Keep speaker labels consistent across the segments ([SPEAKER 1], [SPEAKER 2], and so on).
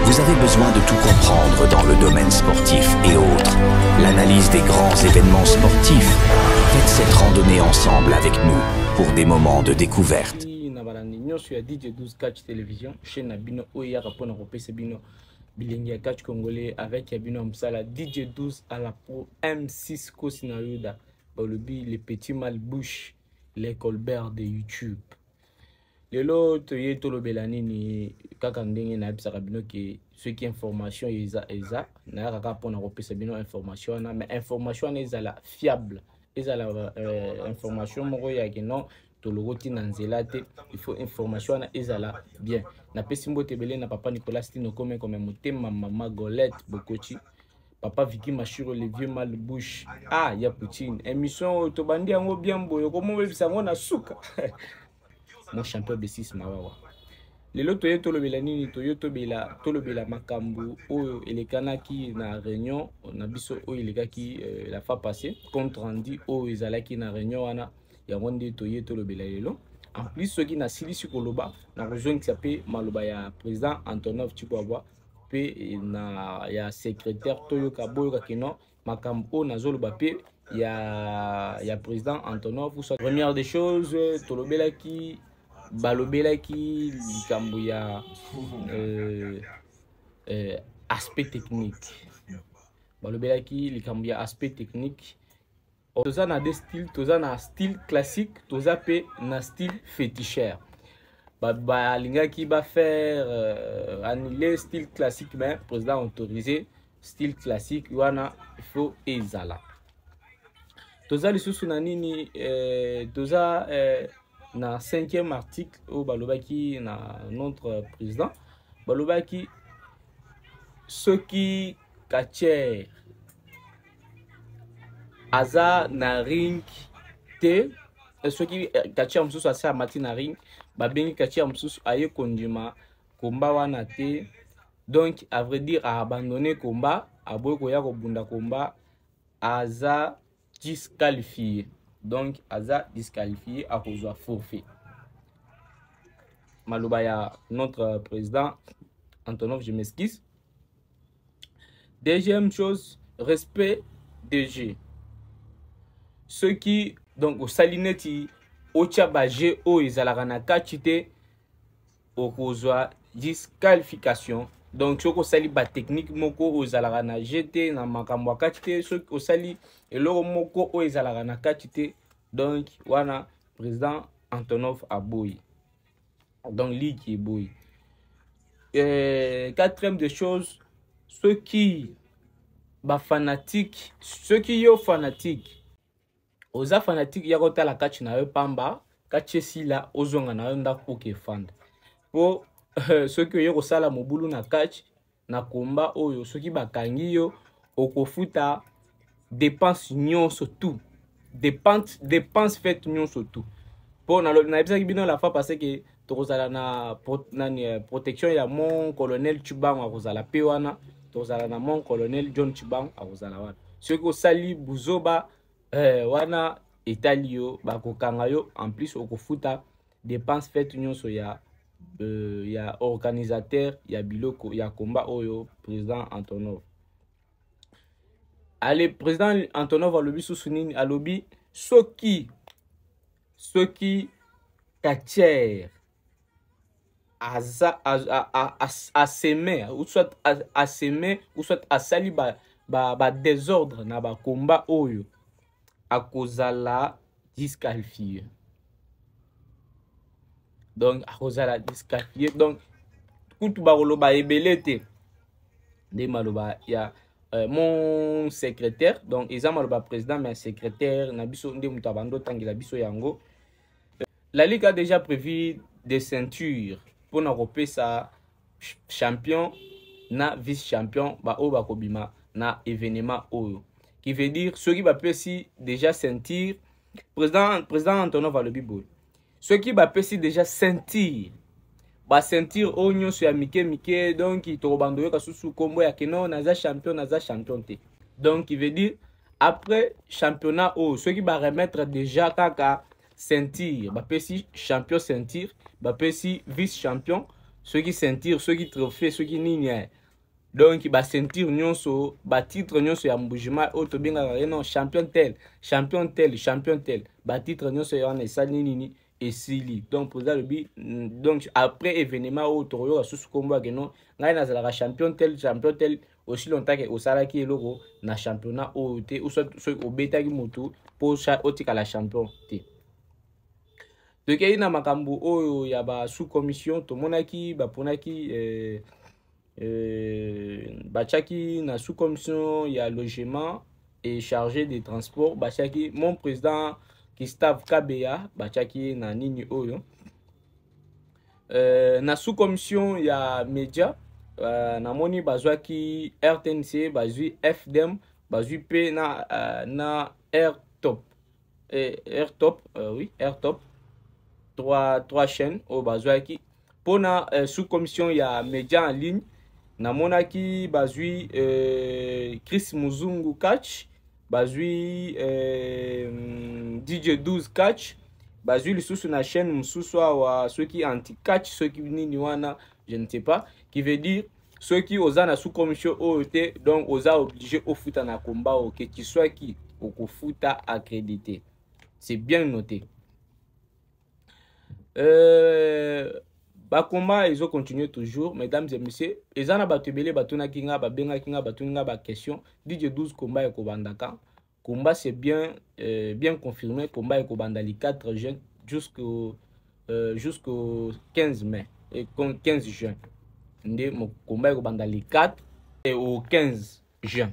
[SPEAKER 1] Vous avez besoin de tout comprendre dans le domaine sportif et autres. L'analyse des grands événements sportifs. Faites cette randonnée ensemble avec nous pour des moments de découverte.
[SPEAKER 2] Sur DJ12 Catch Télévision, chaîne Bino Oya Rapona Ropese Bino Bilingue Catch Congolais avec Yabino Msala DJ12 à la pro M6 Kosinayuda le petit malbouche les Colbert de YouTube. Le lot yeto lo belani ni kaka ndenge na bisaka bino ke ce qui information eza na kaka pona Ropese Bino information na mais information eza la fiable eza la information moko ya ke non to logoti na nzela te il faut information na ezala bien na pesi mbote belé na papa Nicolas Tino comme motema mama Golette Bokochi papa Vicky Machiro le vieux malbouche ya Poutine émission to bandi yango bien boyo comme bebisa ngo na suka mon champion de 6 mawawa lelo to yeto lo belani to yoto bela to lo bela makambu oyo elekanaki na réunion na biso oyo elekaki la fois passée compte rendu oyo ezalaki na réunion wana ya wonde to yeto lo bela lelo en plus ce qui na silisi koloba na rejoindre qui s'appelle maloba ya président Antonov Chibwabwa pe na ya secrétaire Toyo Kaboyo Kakino makambo na zoloba pe ya président Antonov ou première des choses to lo bela ki balobela ki likambo ya aspect technique balobela ki likambo ya aspect technique toza na des styles toza na style classique toza pe na style féticheur balingaki ba faire annuler style classique mais président autorisé style classique wana il faut ezala toza lisusu na nini toza na 5e article au balobaki na notre président balobaki ce qui Kacher aza na ring te ce qui Kacher msusu asa mati na ring babengi Kacher msusu aye kondima komba wana te donc à vrai dire a abandonné combat aboy ko ya ko bunda combat aza disqualifié. Donc, Aza disqualifié à cause de forfait. Malobaya, notre président Antonov, je m'excuse. Deuxième chose, respect DG. Ceux qui, donc, au Salineti, au Tchabagé, au Izalarana Kachite, au cause de disqualification. Donc, ce qui est la technique, moko aux alarana jeté na makambo kachite, ce qui sali et l'oro moko aux alarana kachite. Donc, wana président Antonov Aboui. Donc, lui qui est boui. Quatrième des choses, ceux qui ba fanatique, ceux qui yo fanatique, aux fanatiques yakota la kach na pamba, kachesi la ozonga na nda poke fand. Pour ceux qui ont sala mobulu na catch na combat oyo ceux qui bakangi yo okofuta dépense nyonso tout dépense fait nyonso tout pour na ebisa bino la fois passé que tozala na protection ya mon colonel Chibang akozala pe wana tozala na mon colonel John Chibang akozala wana ceux qui sali buzoba wana etalio bakokanga yo en plus okofuta dépense fait nyonso ya organisateur ya biloko ya combat oyo président Antonov. Allez, président Antonov a lobby sous-souligné à lobby ceux qui Kacher à semer ou soit à semer ou soit à sali ba désordre na ba combat oyo à cause la disqualifié. Donc, à cause de la disqualifié. Donc, tout le ebelete de maloba. Il y a mon secrétaire. Donc, ils ont maloba président, mais secrétaire. Nabiso nde mutabando tangila biso yango. La Ligue a déjà prévu des ceintures pour nous repérer sa champion na vice-champion ba oba kobima na événement oyo. Qui veut dire ceux qui va si déjà sentir président Antonov va le bibol. Ceux qui va déjà sentir ba sentir onyo sur mike donc il tobandoye ka susu kombo ya keno naza champion te. Donc il veut dire après championnat ceux qui va remettre déjà kaka sentir ba champion sentir ba vice champion ceux qui ceinture, ceux qui trophée, ceux qui nini. Donc ba ceinture nyonso, ba titre nyonso ya mbujima o to benga non champion tel, champion tel, champion tel. Ba titre nyonso ya na sa nini et sili. Donc pour ça le bi donc après événement au toroyo sous combat que non, ngai na la champion tel aussi longtemps que au salaki eloko na championnat o te ou soit au beta ki moto pour otika la champion te. Donc il na makambo oyo ya ba sous commission to monaki ba ponaki bachaki na sous commission il y a logement et chargé des transports bachaki mon président Gustave Kabeya bachaki na nini oyo na sous commission il y a média na moni bazwaki RTNC bazui FDM bazui P na R top oui R top trois chaînes au bazwaki pour na sous commission il y a média en ligne na monaki bazui Chris Muzungu catch bazui DJ 12 catch bazui lisusu na chaîne mususu wa ceux qui anti catch ceux qui nini wana je ne sais pas qui veut dire ceux qui osa na sous commission OET donc osa obligé au futa na combat que tu sois qui au futa accrédité, c'est bien noté. Ba combat ils ont continué toujours, mesdames et messieurs. Ils en a batubélé batuna kinga ba benga kinga batuna ba question. DJ 12 combat et kobandaka. Combat c'est bien bien confirmé. Combat et kobandali 4 juin jusqu'au 15 mai et 15 juin. Ndé mon combat et kobandali 4 et au 15 juin.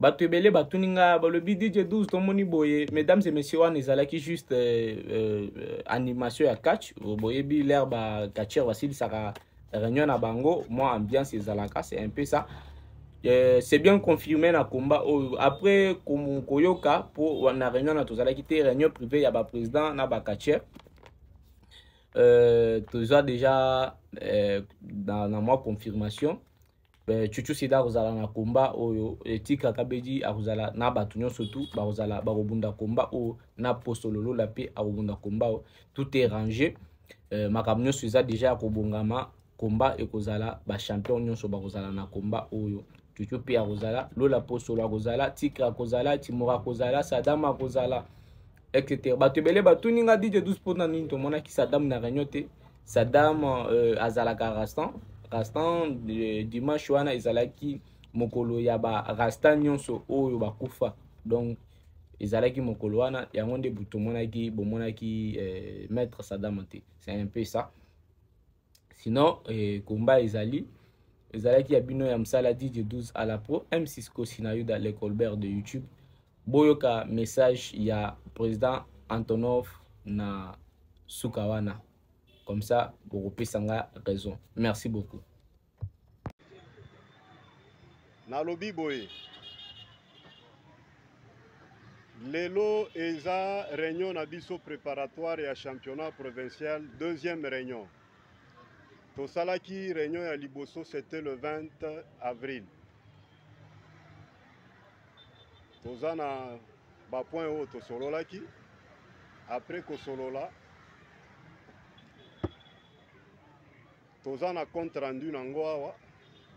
[SPEAKER 2] Batubélé batuninga balobi DJ 12 tomoni boye. Mesdames et messieurs, on est allé juste animation à catch. Boye bi l'air ba catcher voici ça réunion à bango. Moi ambiance et zalaka c'est un peu ça. C'est bien confirmé na combat. Après comme koyoka pour na réunion na tozala kité réunion privée ya ba président na ba catcher. Toujours déjà dans ma confirmation. Chuchu sida kozala na combat oyo etika kabeji akozala na batunyo surtout bakozala barobunda combat o na postololo la pe arobunda combat tout est rangé makamnyo suza déjà kobongama combat ekozala ba champion nyonso bakozala na combat oyo chuchu pe akozala lola postolo akozala tika akozala timora akozala sadam akozala etc. Batebele batuninga DJ 12 pona nini to mona ki sadam na ranyote sadam azalaka Rastan dimanche wana ezalaki mokolo ya ba rasta nyonso oyo bakufa donc ezalaki mokolo wana yango nde butomonaki bomonaki maître Saddam te, c'est un peu ça. Sinon combat ezalaki ya bino ya msala DJ 12 à la pro M6 Kosi na yuda le Colbert de YouTube boyoka message ya président Antonov na Sukawana. Comme ça, vous sanga raison. Merci beaucoup.
[SPEAKER 3] Nalobi boye. Lelo eza réunion na biso préparatoire ya championnat provincial, deuxième réunion. Tosalaki réunion ya liboso c'était le 20 avril. Tozana ba point haut tosololaki. Après kosolola tozana compte rendu nango awa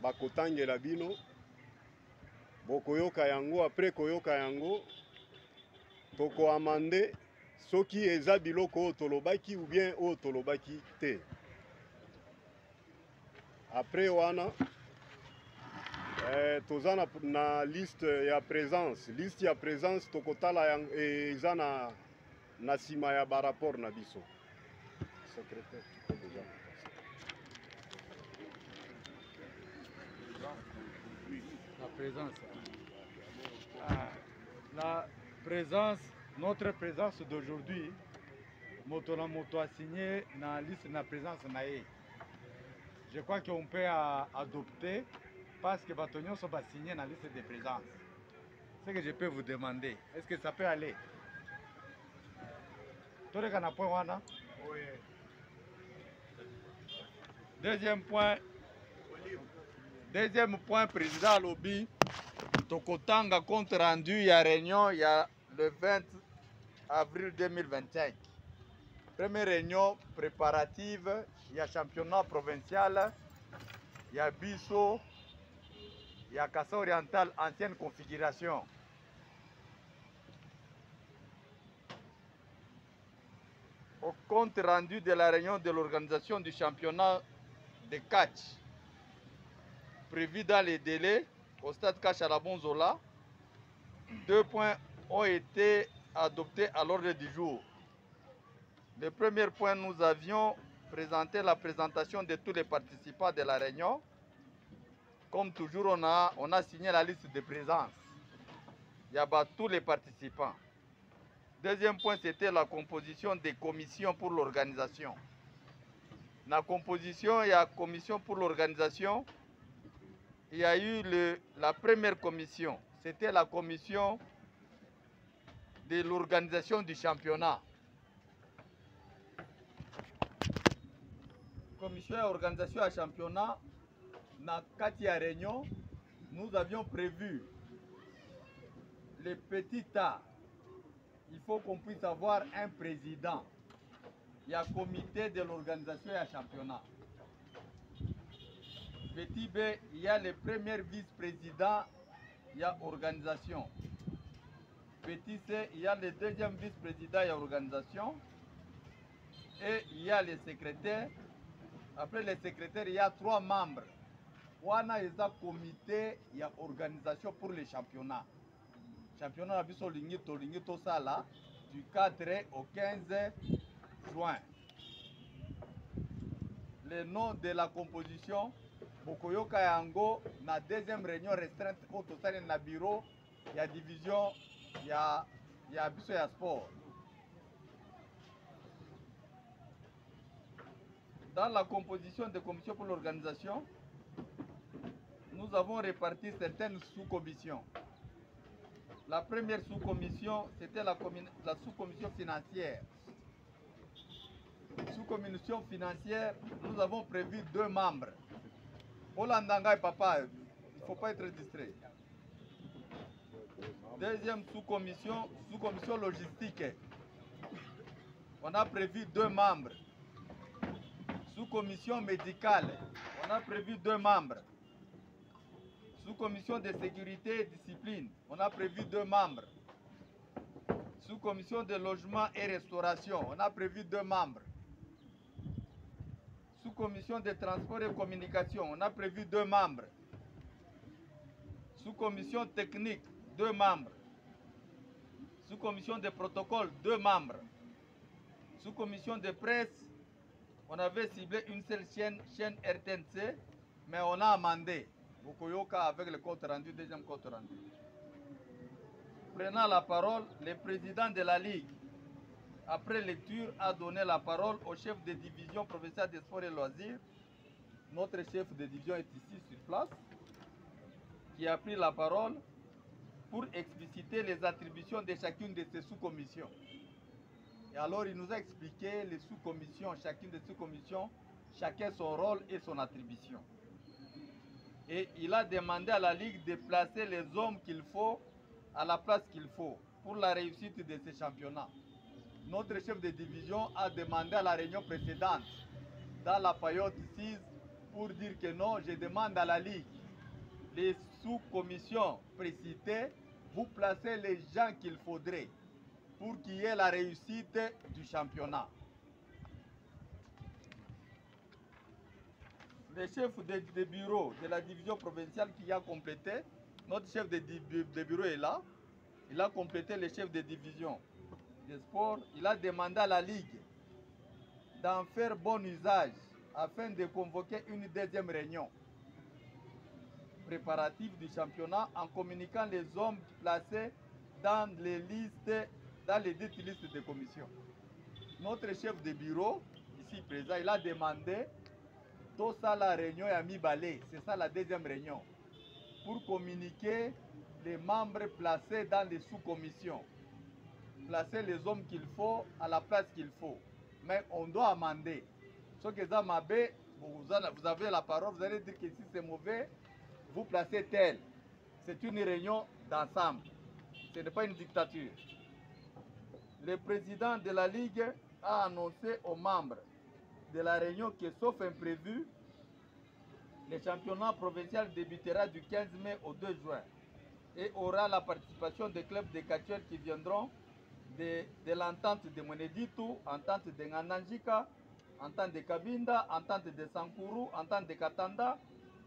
[SPEAKER 3] bakotangela bino bokoyoka yango après koyoka yango toko amande soki eza biloko oyo tolobaki ou bien oyo tolobaki te. Après wana tozana na liste ya présence tokotala yango eza na sima ya ba rapport na biso. Secrétaire déjà.
[SPEAKER 4] La présence, notre présence d'aujourd'hui, moto a signé la liste de la présence naïe. Je crois qu'on peut adopter parce que Batonio sont signé dans la liste de présence. C'est que je peux vous demander, est-ce que ça peut aller? Oui. Deuxième point, président Lobby, Tokotanga compte rendu, il y a réunion, il y a le 20 avril 2025. Première réunion préparative, il y a championnat provincial, il y a Bisso, il y a Kassa Oriental, ancienne configuration. Au compte rendu de la réunion de l'organisation du championnat de catch, prévu dans les délais au stade catch à la Bonzola, 2 points ont été adoptés à l'ordre du jour. Le premier point, nous avions présenté la présentation de tous les participants de la réunion. Comme toujours, on a signé la liste de présence. Il y a tous les participants. Deuxième point, c'était la composition des commissions pour l'organisation. La composition, il y a commission pour l'organisation. Il y a eu la première commission. C'était la commission de l'organisation du championnat. Commission et organisation à championnat, dans la réunion, nous avions prévu les petits tas. Il faut qu'on puisse avoir un président. Il y a comité de l'organisation et à championnat. Petit B, il y a le premier vice-président, il y a organisation. Petit C, il y a le deuxième vice-président, il y a organisation. Et il y a les secrétaires. Après les secrétaires, il y a 3 membres. On a un comité, il y a organisation pour les championnats. Championnat Sala du 4 au 15 juin. Le nom de la composition, Bokoyoka Yango, na deuxième réunion restreinte au total na bureau, il y a division, il y a Bisso, il y a sport. Dans la composition des commissions pour l'organisation, nous avons réparti certaines sous-commissions. La première sous-commission, c'était la sous-commission financière. Sous-commission financière, nous avons prévu 2 membres. Olandanga et papa, il ne faut pas être distrait. Deuxième sous-commission, sous-commission logistique. On a prévu 2 membres. Sous-commission médicale, on a prévu 2 membres. Sous-commission de sécurité et discipline, on a prévu 2 membres. Sous-commission de logement et restauration, on a prévu 2 membres. Sous-commission de transport et communication, on a prévu 2 membres. Sous-commission technique, 2 membres. Sous-commission de protocole, 2 membres. Sous-commission de presse, on avait ciblé une seule chaîne RTNC, mais on a amendé. Bokoyoka avec le compte rendu, deuxième compte rendu. Prenant la parole, le président de la Ligue, après lecture, a donné la parole au chef de division provinciale des sports et loisirs. Notre chef de division est ici sur place, qui a pris la parole pour expliciter les attributions de chacune de ces sous-commissions. Et alors, il nous a expliqué les sous-commissions, chacune des sous-commissions, chacun son rôle et son attribution. Et il a demandé à la Ligue de placer les hommes qu'il faut à la place qu'il faut pour la réussite de ces championnats. Notre chef de division a demandé à la réunion précédente, dans la période 6, pour dire que non, je demande à la Ligue, les sous-commissions précitées, vous placez les gens qu'il faudrait pour qu'il y ait la réussite du championnat. Le chef de bureau de la division provinciale qui a complété, notre chef de bureau est là, il a complété le chef de division des sports, il a demandé à la Ligue d'en faire bon usage afin de convoquer une deuxième réunion préparative du championnat en communiquant les hommes placés dans les listes, dans les 10 listes de commission. Notre chef de bureau, ici présent, il a demandé tout ça la réunion à mi-balai, c'est ça la deuxième réunion, pour communiquer les membres placés dans les sous-commissions, placer les hommes qu'il faut à la place qu'il faut. Mais on doit amender. Ce que ça m'a vous avez la parole, vous allez dire que si c'est mauvais, vous placez tel. C'est une réunion d'ensemble. Ce n'est pas une dictature. Le président de la Ligue
[SPEAKER 5] a annoncé aux membres de la réunion que, sauf imprévu, le championnat provincial débutera du 15 mai au 2 juin et aura la participation des clubs de catcheurs qui viendront de l'entente de Mweneditu, entente de Ngananjika, entente de Kabinda, entente de Sankuru, entente de Katanda,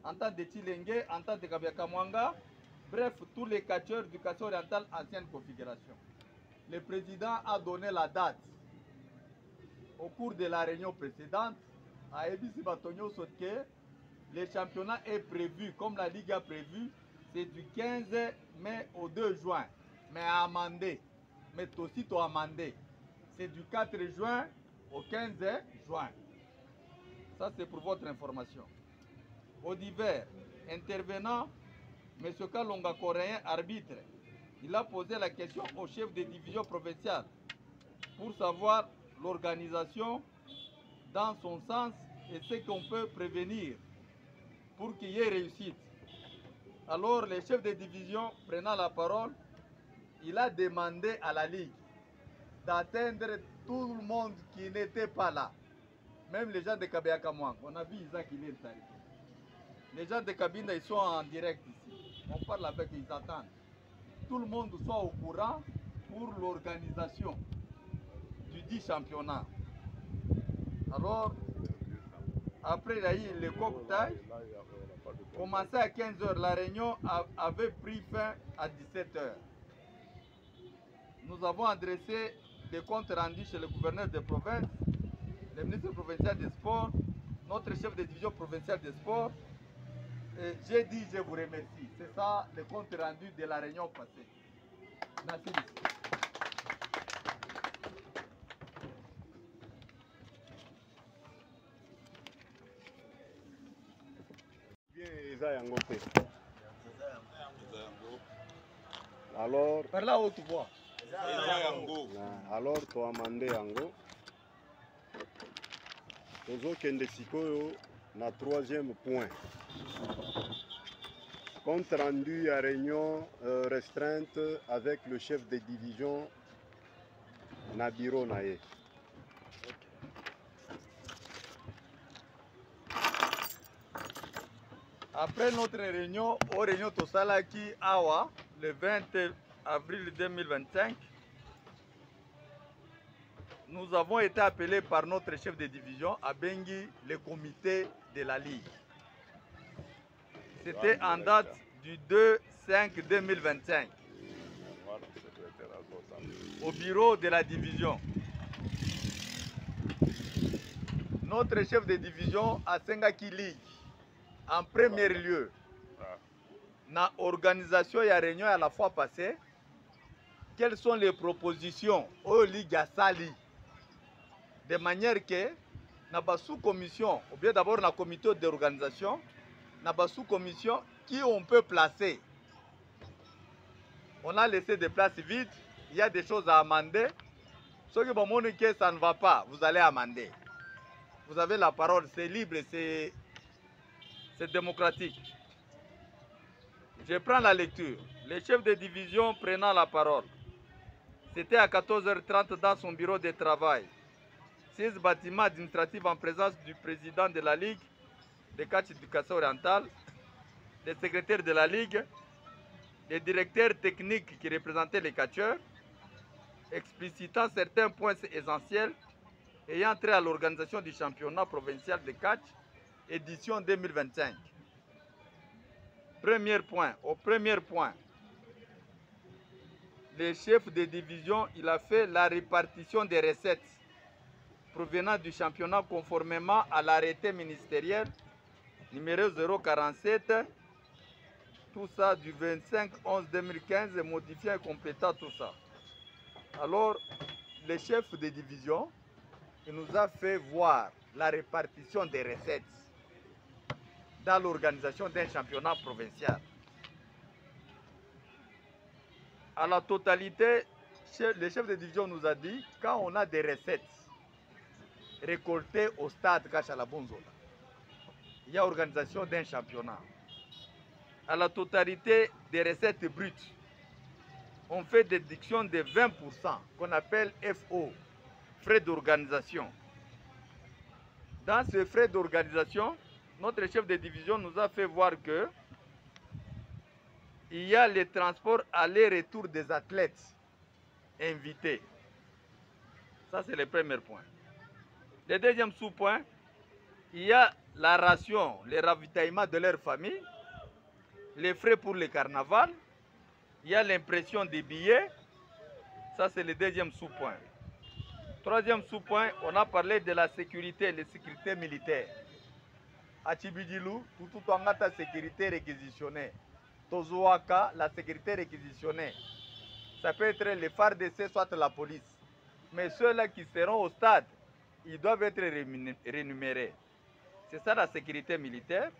[SPEAKER 5] entente de Chilenge, entente de Kabiakamwanga, bref, tous les catcheurs du Kassai oriental ancienne configuration. Le président a donné la date au cours de la réunion précédente à Ebisi Batonio Sotke. Le championnat est prévu, comme la Ligue a prévu, c'est du 15 mai au 2 juin, mais amendé, mais aussitôt amendé. C'est du 4 juin au 15 juin. Ça, c'est pour votre information. Au divers, intervenant, M. Kalonga Coréen, arbitre, il a posé la question au chef des divisions provinciales pour savoir l'organisation dans son sens et ce qu'on peut prévenir pour qu'il y ait réussite. Alors, le chef de division, prenant la parole, il a demandé à la Ligue d'atteindre tout le monde qui n'était pas là. Même les gens de Kabeakamwang. On a vu Isaac il est arrivé. Les gens de Kabinda, ils sont en direct ici. On parle avec eux, ils attendent. Tout le monde soit au courant pour l'organisation du dit championnat. Alors, après il y a eu le cocktail. Commencé à 15 h, la réunion avait pris fin à 17 h. Nous avons adressé des comptes rendus chez le gouverneur de province, le ministre provincial des Sports, notre chef de division provinciale des Sports. J'ai dit je vous remercie. C'est ça le compte rendu de la réunion passée. Merci.
[SPEAKER 3] Alors,
[SPEAKER 5] par la haute voix.
[SPEAKER 3] Alors, to amande yango. Tozo kende sikoyo na troisième point. Compte rendu à réunion restreinte avec le chef de division Nabiro Naye.
[SPEAKER 5] Après notre réunion, au réunion Tosalaki Awa, le 20 avril 2025, nous avons été appelés par notre chef de division à Bengi, le comité de la Ligue. C'était en date du 2-5-2025 au bureau de la division. Notre chef de division à Sengaki Ligue, en premier lieu, dans l'organisation et la réunion à la fois passée, quelles sont les propositions aux Ligue à Sali, de manière que, dans la sous-commission, ou bien d'abord dans le comité d'organisation, dans la sous-commission, qui on peut placer. On a laissé des places vides, il y a des choses à amender. Ceux qui vont montrer que ça ne va pas, vous allez amender. Vous avez la parole, c'est libre, c'est démocratique. Je prends la lecture. Le chef de division prenant la parole. C'était à 14 h 30 dans son bureau de travail. 6 bâtiments administratifs en présence du président de la Ligue, des catchs du Kassai oriental, des secrétaires de la Ligue, des directeurs techniques qui représentaient les catcheurs, explicitant certains points essentiels ayant trait à l'organisation du championnat provincial de catch, édition 2025. Au premier point, le chef de division il a fait la répartition des recettes provenant du championnat conformément à l'arrêté ministériel numéro 047, tout ça du 25/11/2015, modifiant et complétant tout ça. Alors, le chef de division il nous a fait voir la répartition des recettes dans l'organisation d'un championnat provincial. À la totalité, le chef de division nous a dit, quand on a des recettes récoltées au stade Kachalabonzola, il y a organisation d'un championnat. À la totalité des recettes brutes, on fait déduction de 20% qu'on appelle FO, frais d'organisation. Dans ces frais d'organisation, notre chef de division nous a fait voir que il y a les transports aller-retour des athlètes invités. Ça, c'est le premier point. Le deuxième sous-point, il y a la ration, les ravitaillements de leur famille, les frais pour le carnaval, il y a l'impression des billets. Ça, c'est le deuxième sous-point. Troisième sous-point, on a parlé de la sécurité, la sécurité militaire. À Tchibidilou, tout en a sécurité réquisitionnée. Tozuaka, la sécurité réquisitionnée. Ça peut être les FARDC, soit la police. Mais ceux-là qui seront au stade, ils doivent être rémunérés. C'est ça la sécurité militaire.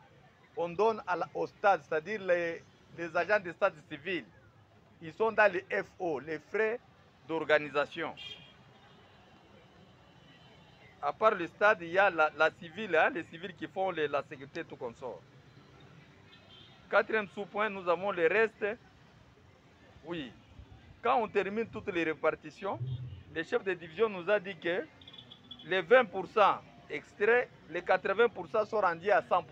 [SPEAKER 5] On donne au stade, c'est-à-dire les agents du stade civil. Ils sont dans les FO, les frais d'organisation. À part le stade, il y a la civile, hein, les civils qui font la sécurité tout consort. Quatrième sous-point, nous avons le reste. Oui, quand on termine toutes les répartitions, le chef de division nous a dit que les 20% extraits, les 80% sont rendus à 100%.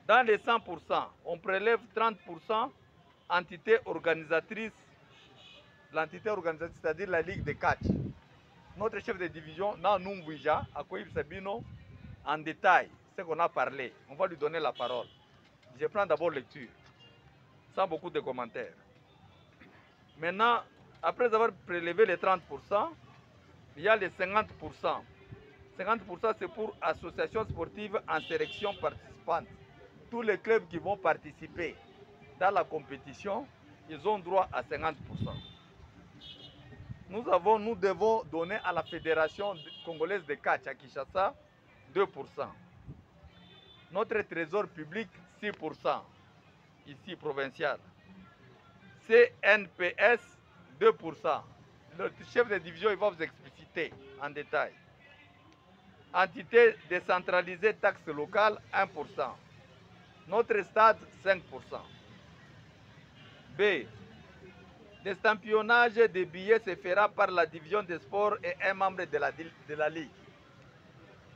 [SPEAKER 5] Dans les 100%, on prélève 30% entité organisatrice, l'entité organisatrice, c'est-à-dire la Ligue de catch. Notre chef de division, Nanungwija, a Koïb Sabino, en détail, ce qu'on a parlé. On va lui donner la parole. Je prends d'abord lecture, sans beaucoup de commentaires. Maintenant, après avoir prélevé les 30%, il y a les 50%. 50% c'est pour associations sportives en sélection participante. Tous les clubs qui vont participer dans la compétition, ils ont droit à 50%. Nous devons donner à la Fédération congolaise de catch à Kinshasa 2%. Notre trésor public 6%, ici provincial. CNPS 2%. Le chef de division il va vous expliciter en détail. Entité décentralisée taxe locale 1%. Notre stade 5%. B. L'estampillonnage des billets se fera par la division des sports et un membre de la Ligue.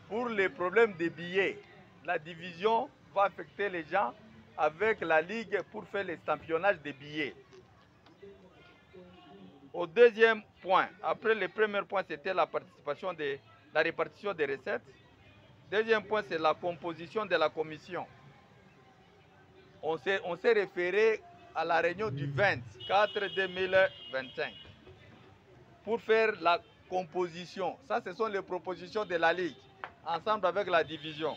[SPEAKER 5] Pour les problèmes des billets, la division va affecter les gens avec la Ligue pour faire l'estampillonnage des billets. Au deuxième point, après le premier point, c'était la participation la répartition des recettes. Deuxième point, c'est la composition de la commission. On s'est référé à la réunion du 24-2025 pour faire la composition. Ça, ce sont les propositions de la Ligue, ensemble avec la division.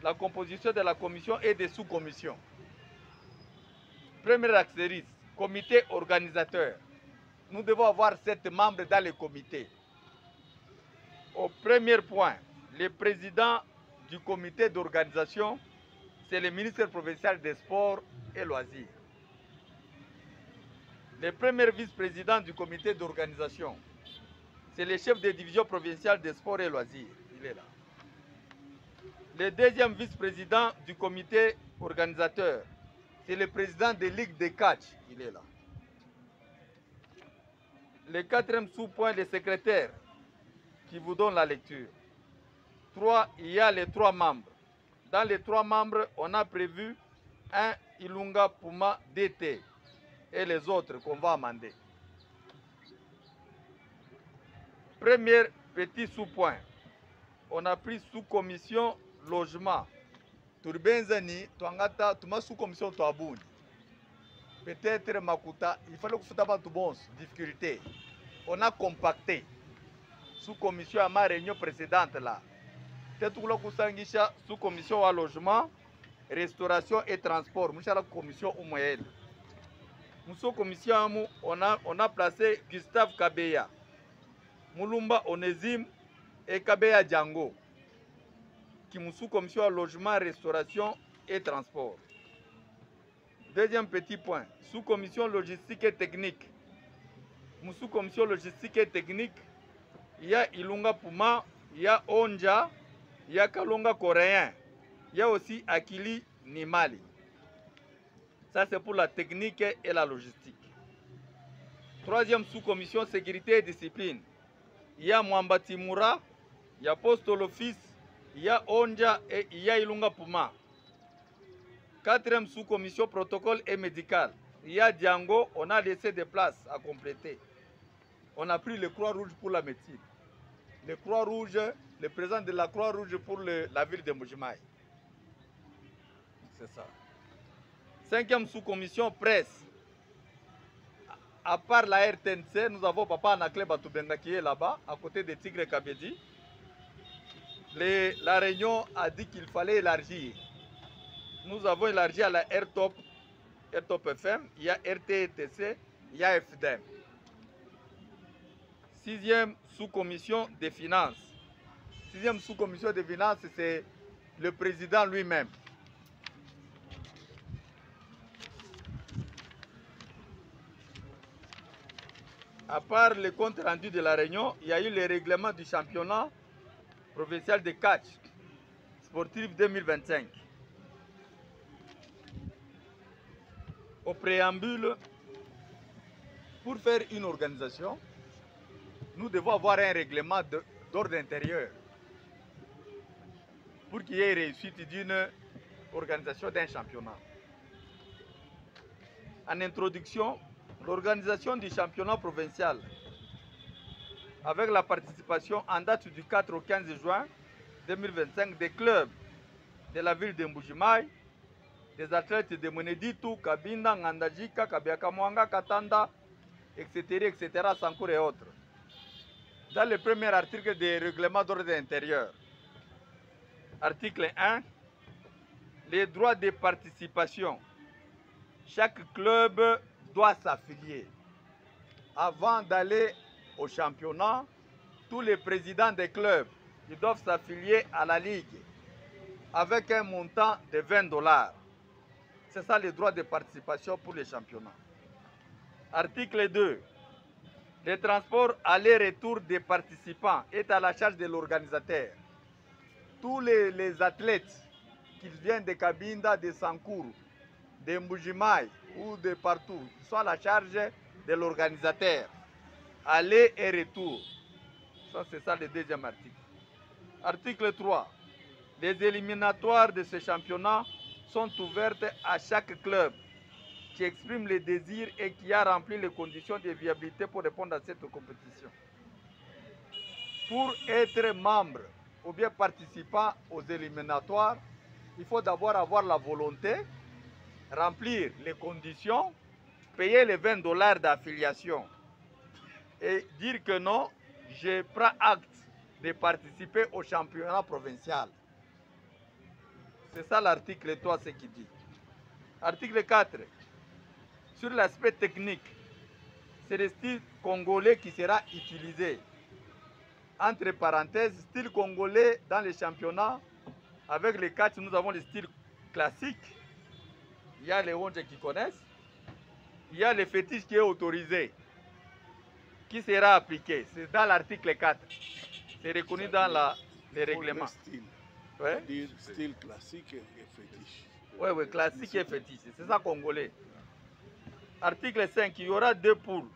[SPEAKER 5] La composition de la commission et des sous-commissions. Premier astérisque, comité organisateur. Nous devons avoir 7 membres dans le comité. Au premier point, le président du comité d'organisation, c'est le ministre provincial des Sports et Loisirs. Le premier vice-président du comité d'organisation, c'est le chef de division provinciale des Sports et Loisirs. Il est là. Le deuxième vice-président du comité organisateur, c'est le président de Ligue de catch. Il est là. Le quatrième sous-point, le secrétaire qui vous donne la lecture. 3, il y a les 3 membres. Dans les 3 membres, on a prévu un Ilunga Puma DT et les autres qu'on va amender. Premier petit sous-point, on a pris sous-commission logement. Turbenzani, tuangata, tuma sous-commission toabouni. Peut-être Makuta, il fallait que vous ayez bon difficulté. On a compacté sous-commission à ma réunion précédente là. Peut-être que vous avez sous-commission à logement, restauration et transport. Nous avons la commission au moyen. Nous commission, on a placé Gustave Kabeya, Mulumba Onésime et Kabeya Django, qui sont sous-commission à logement, restauration et transport. Deuxième petit point, sous-commission logistique et technique. Sous-commission logistique et technique, il y a Ilunga Puma, il y a Onja, il y a Kalonga coréen, il y a aussi Akili Nimali. Ça c'est pour la technique et la logistique. Troisième sous-commission, sécurité et discipline. Il y a Mwamba Timura, il y a Postolo Fils, il y a Onja et il y a Ilunga Puma. Quatrième sous-commission, protocole et médical. Il y a Diango, on a laissé des places à compléter. On a pris le Croix-Rouge pour la médecine. Le Croix-Rouge, le président de la Croix-Rouge pour la ville de Mbujimayi. C'est ça. Cinquième sous-commission, presse. À part la RTNC, nous avons Papa Anakle Batubenga qui est là-bas, à côté de Tigre Kabedi. La réunion a dit qu'il fallait élargir. Nous avons élargi à la RTOP FM, il y a RTTC, il y a FDM. Sixième sous-commission des finances. Sixième sous-commission des finances, c'est le président lui-même. À part le compte rendu de la réunion, il y a eu le règlement du championnat provincial de catch sportif 2025. Au préambule, pour faire une organisation, nous devons avoir un règlement d'ordre intérieur pour qu'il y ait réussite d'une organisation d'un championnat. En introduction, l'organisation du championnat provincial avec la participation en date du 4 au 15 juin 2025 des clubs de la ville de Mbujimayi, des athlètes de Mweneditu, Kabinda, Ngandajika, Kabiakamwanga, Katanda, etc., Sankour et autres. Dans le premier article des règlements d'ordre intérieur, article 1, les droits de participation. Chaque club doit s'affilier. Avant d'aller au championnat, tous les présidents des clubs ils doivent s'affilier à la ligue avec un montant de $20. C'est ça les droits de participation pour les championnats. Article 2. Le transport aller-retour des participants est à la charge de l'organisateur. Tous les athlètes, qu'ils viennent de Kabinda, de Sankour, de Mbujimayi ou de partout, sont à la charge de l'organisateur. Aller et retour. Ça, c'est ça le deuxième article. Article 3. Les éliminatoires de ce championnat sont ouvertes à chaque club qui exprime le désir et qui a rempli les conditions de viabilité pour répondre à cette compétition. Pour être membre ou bien participant aux éliminatoires, il faut d'abord avoir la volonté, remplir les conditions, payer les $20 d'affiliation et dire que non, je prends acte de participer au championnat provincial. C'est ça l'article 3, ce qui dit. Article 4. Sur l'aspect technique, c'est le style congolais qui sera utilisé. Entre parenthèses, style congolais dans les championnats, avec les catch, nous avons le style classique. Il y a les onges qui connaissent. Il y a le fétiche qui est autorisé, qui sera appliqué. C'est dans l'article 4. C'est reconnu dans les règlements. Ouais?
[SPEAKER 6] Dire style classique et fétiche.
[SPEAKER 5] Oui, oui, classique et fétiche. C'est ça congolais. Article 5, il y aura 2 poules.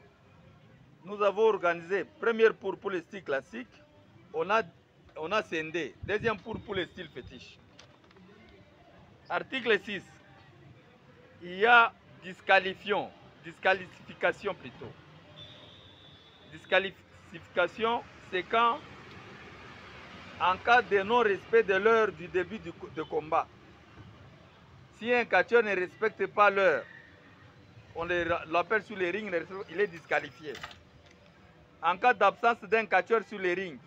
[SPEAKER 5] Nous avons organisé première poule pour le style classique. On a scindé. Deuxième poule pour le style fétiche. Article 6, il y a disqualification plutôt. Disqualification, c'est quand, en cas de non-respect de l'heure du début de combat, si un catcheur ne respecte pas l'heure, on l'appelle sur les rings, il est disqualifié. En cas d'absence d'un catcheur sur les rings,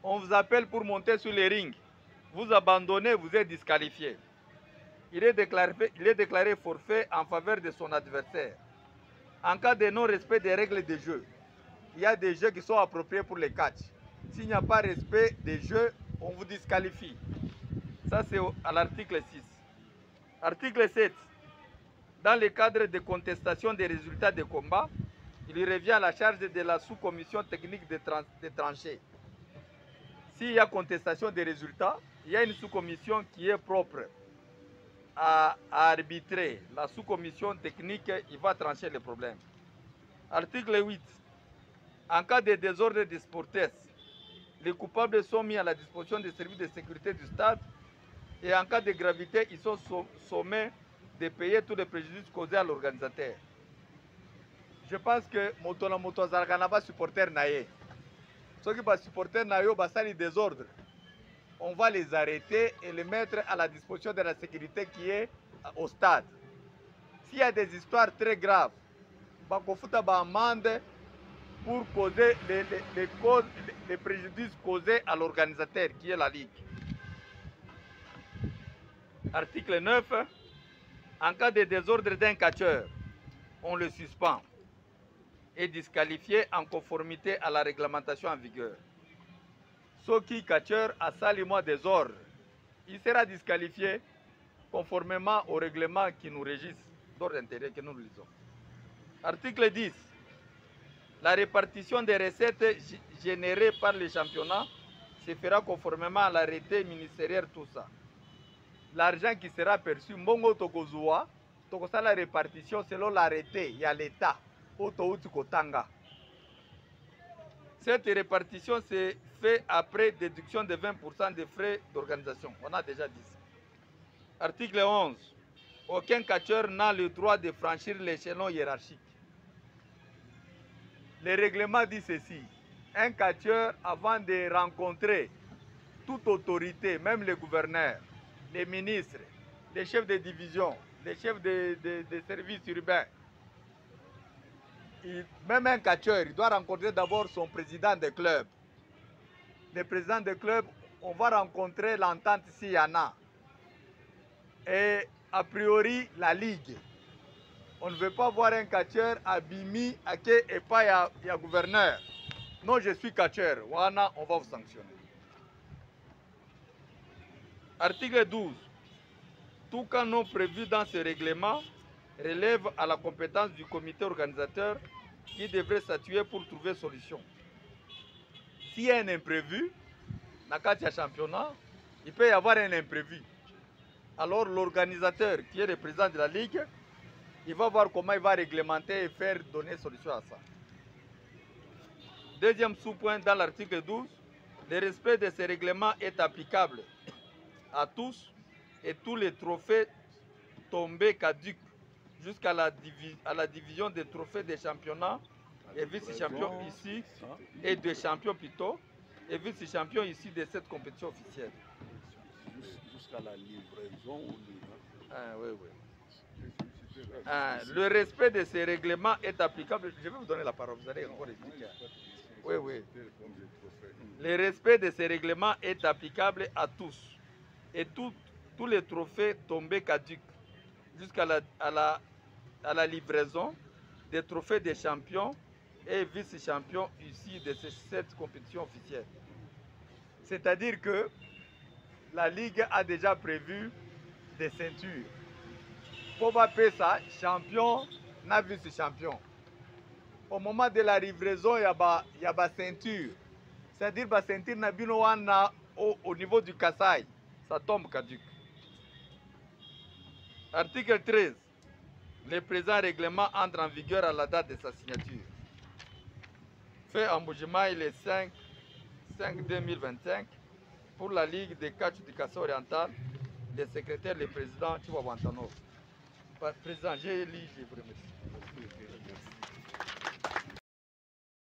[SPEAKER 5] on vous appelle pour monter sur les rings. Vous abandonnez, vous êtes disqualifié. Il est déclaré forfait en faveur de son adversaire. En cas de non-respect des règles de jeu, il y a des jeux qui sont appropriés pour les catchs. S'il n'y a pas respect des jeux, on vous disqualifie. Ça, c'est à l'article 6. Article 7. Dans le cadre de contestation des résultats des combats, il revient à la charge de la sous-commission technique de tranchées. S'il y a contestation des résultats, il y a une sous-commission qui est propre à arbitrer. La sous-commission technique, il va trancher le problème. Article 8. En cas de désordre des sportifs, les coupables sont mis à la disposition des services de sécurité du stade et en cas de gravité, ils sont sommés de payer tous les préjudices causés à l'organisateur. Je pense que Motona Motozarga n'a pas supporter naïe. Ceux qui sont supporter naïe, ils désordre. On va les arrêter et les mettre à la disposition de la sécurité qui est au stade. S'il y a des histoires très graves, on va faire amende pour causer les préjudices causés à l'organisateur qui est la Ligue. Article 9. En cas de désordre d'un catcheur, on le suspend et disqualifié en conformité à la réglementation en vigueur. Ce qui catcheur a salement désordre, il sera disqualifié conformément au règlement qui nous régisse d'ordre intérieur que nous lisons. Article 10. La répartition des recettes générées par les championnats se fera conformément à l'arrêté ministériel tout ça. L'argent qui sera perçu, Mbongo Tokozua, Tokosa la répartition selon l'arrêté, il y a l'État, Otouti Kotanga. Cette répartition se fait après déduction de 20% des frais d'organisation. On a déjà dit ça. Article 11. Aucun catcheur n'a le droit de franchir l'échelon hiérarchique. Le règlement dit ceci. Un catcheur, avant de rencontrer toute autorité, même le gouverneur, les ministres, les chefs de division, les chefs de services urbains, même un catcheur, il doit rencontrer d'abord son président de club. Le président de club, on va rencontrer l'entente s'il y en a. Et a priori, la ligue. On ne veut pas voir un catcheur abîmé à qui et pas il y a gouverneur. Non, je suis catcheur. Wana, on va vous sanctionner. Article 12. Tout cas non prévu dans ce règlement relève à la compétence du comité organisateur qui devrait statuer pour trouver solution. S'il y a un imprévu, dans le cadre du championnat, il peut y avoir un imprévu. Alors l'organisateur, qui est le président de la Ligue, il va voir comment il va réglementer et faire donner solution à ça. Deuxième sous-point dans l'article 12, le respect de ces règlements est applicable à tous et tous les trophées tombés caducs jusqu'à la division des trophées des championnats et vice-champions ici et des champions plutôt et vice-champions ici de cette compétition officielle.
[SPEAKER 6] Jusqu'à la livraison.
[SPEAKER 5] Oui, oui. Le respect de ces règlements est applicable. Je vais vous donner la parole, vous allez encore expliquer. Oui, oui. Le respect de ces règlements est applicable à tous et tous les trophées tombés caducs jusqu'à la livraison des trophées des champions et vice-champions ici de cette compétition officielle. C'est-à-dire que la Ligue a déjà prévu des ceintures. Pour appeler ça champion, na vice-champion. Au moment de la livraison, il y a une ceinture. C'est-à-dire que la ceinture n'a au niveau du Kassai, ça tombe caduc. Article 13. Le présent règlement entre en vigueur à la date de sa signature. Fait en Boujimai le 5/2025 pour la Ligue des catch du Kassai oriental, le secrétaire, le président Chiwa Wantano. Président, j'ai lu, je vous remercie.